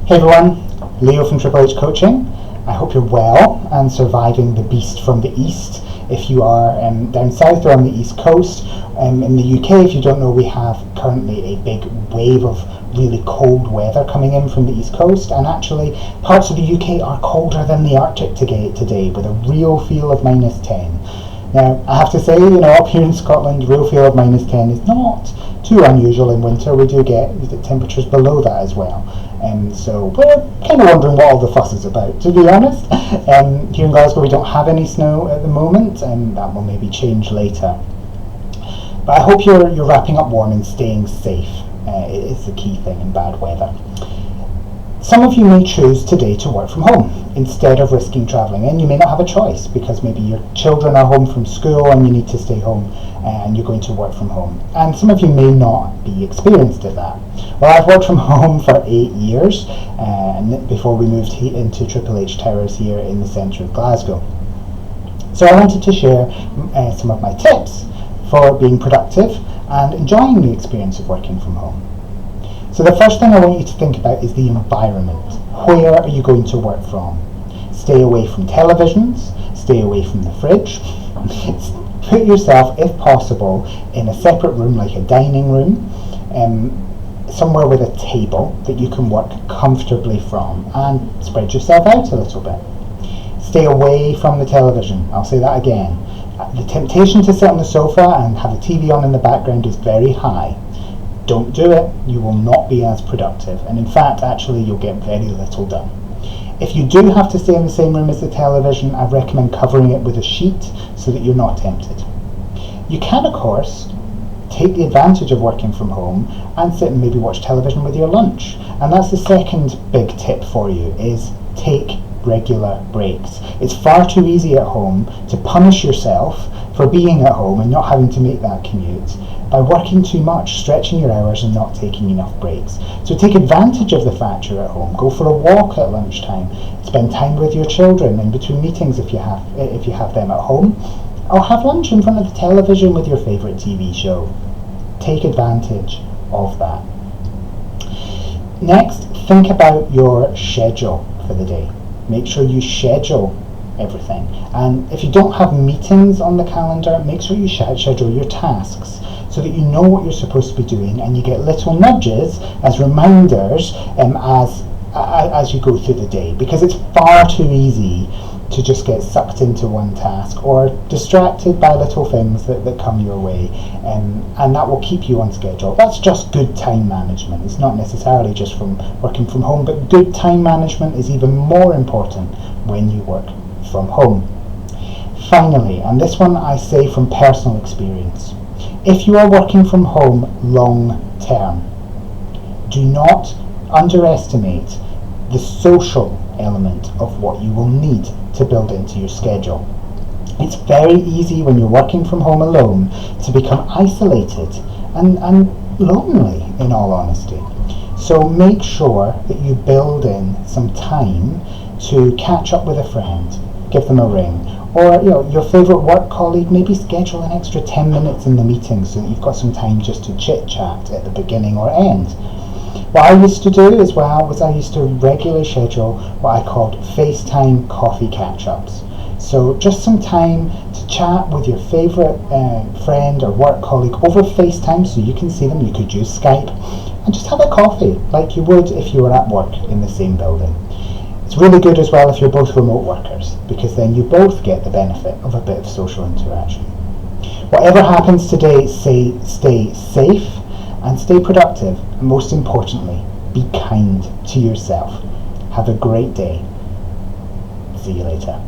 Hey everyone, Leo from Triple H Coaching. I hope you're well and surviving the beast from the east. If you are down south or on the east coast, in the UK, if you don't know, we have currently a big wave of really cold weather coming in from the east coast, and actually parts of the UK are colder than the Arctic today with a real feel of -10. Now, I have to say, up here in Scotland, real feel of -10 is not too unusual in winter. We do get temperatures below that as well. So we're kind of wondering what all the fuss is about, to be honest. Here in Glasgow, we don't have any snow at the moment, and that will maybe change later. But I hope you're wrapping up warm and staying safe. It is the key thing in bad weather. Some of you may choose today to work from home instead of risking travelling in. You may not have a choice because maybe your children are home from school and you need to stay home and you're going to work from home. And some of you may not be experienced at that. Well, I've worked from home for 8 years before we moved into Triple H Towers here in the centre of Glasgow. So I wanted to share some of my tips for being productive and enjoying the experience of working from home. So the first thing I want you to think about is the environment. Where are you going to work from? Stay away from televisions, stay away from the fridge. Put yourself, if possible, in a separate room, like a dining room, somewhere with a table that you can work comfortably from, and spread yourself out a little bit. Stay away from the television. I'll say that again. The temptation to sit on the sofa and have the TV on in the background is very high. Don't do it. You will not be as productive, and in fact, actually, you'll get very little done. If you do have to stay in the same room as the television, I recommend covering it with a sheet so that you're not tempted. You can, of course, take the advantage of working from home and sit and maybe watch television with your lunch. And that's the second big tip for you, is take regular breaks. It's far too easy at home to punish yourself for being at home and not having to make that commute by working too much, stretching your hours and not taking enough breaks. So take advantage of the fact you're at home. Go for a walk at lunchtime. Spend time with your children in between meetings if you have them at home. Or have lunch in front of the television with your favourite TV show. Take advantage of that. Next, think about your schedule for the day. Make sure you schedule everything. And if you don't have meetings on the calendar, make sure you schedule your tasks so that you know what you're supposed to be doing, and you get little nudges as reminders as you go through the day, because it's far too easy to just get sucked into one task or distracted by little things that come your way, and that will keep you on schedule. That's just good time management. It's not necessarily just from working from home, but good time management is even more important when you work from home. Finally, and this one I say from personal experience, if you are working from home long term, do not underestimate the social element of what you will need to build into your schedule. It's very easy when you're working from home alone to become isolated and lonely, in all honesty. So make sure that you build in some time to catch up with a friend, give them a ring, or your favourite work colleague, maybe schedule an extra 10 minutes in the meeting so that you've got some time just to chit-chat at the beginning or end. What I used to do as well was I used to regularly schedule what I called FaceTime coffee catch-ups. So just some time to chat with your favourite friend or work colleague over FaceTime so you can see them. You could use Skype and just have a coffee like you would if you were at work in the same building. It's really good as well if you're both remote workers, because then you both get the benefit of a bit of social interaction. Whatever happens today, stay safe and stay productive, and most importantly, be kind to yourself. Have a great day. See you later.